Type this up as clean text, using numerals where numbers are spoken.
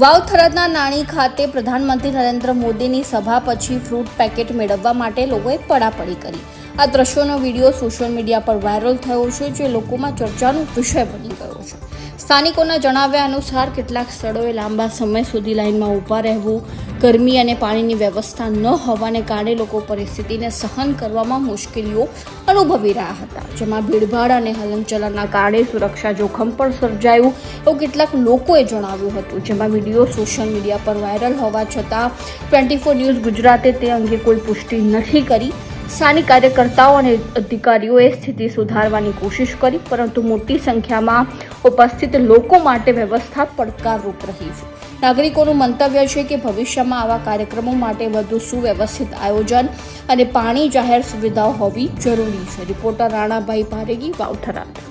વાવ થરાદના નાણી ખાતે પ્રધાનમંત્રી નરેન્દ્ર મોદીની સભા પછી ફ્રૂટ પેકેટ મેળવવા માટે લોકોએ પડાપડી કરી. આ દ્રશ્યોનો વિડીયો સોશિયલ મીડિયા પર વાયરલ થયો છે, જે લોકોમાં ચર્ચાનો વિષય બની ગયો છે. સ્થાનિકોના જણાવ્યા અનુસાર કેટલાક સ્થળોએ લાંબા સમય સુધી લાઇનમાં ઊભા રહેવું, ગરમી અને પાણીની વ્યવસ્થા ન હોવાને કારણે લોકો પરિસ્થિતિને સહન કરવામાં મુશ્કેલીઓ અનુભવી રહ્યા હતા, જેમાં ભીડભાડ અને હલનચલનના કારણે સુરક્ષા જોખમ પણ સર્જાયું એવું કેટલાક લોકોએ જણાવ્યું હતું. જેમાં વિડીયો સોશિયલ મીડિયા પર વાયરલ હોવા છતાં 24 ન્યૂઝ ગુજરાતે તે અંગે કોઈ પુષ્ટિ નથી કરી. સ્થાનિક કાર્યકર્તાઓ અને અધિકારીઓએ સ્થિતિ સુધારવાની કોશિશ કરી, પરંતુ મોટી સંખ્યામાં ઉપસ્થિત લોકો માટે વ્યવસ્થા પડકારરૂપ રહી છે. નાગરિકોનું મંતવ્ય છે કે ભવિષ્યમાં આવા કાર્યક્રમો માટે વધુ સુવ્યવસ્થિત આયોજન અને પાણી જાહેર સુવિધાઓ હોવી જરૂરી છે. રિપોર્ટર રાણાભાઈ પારેગી, વાવ થરાદ.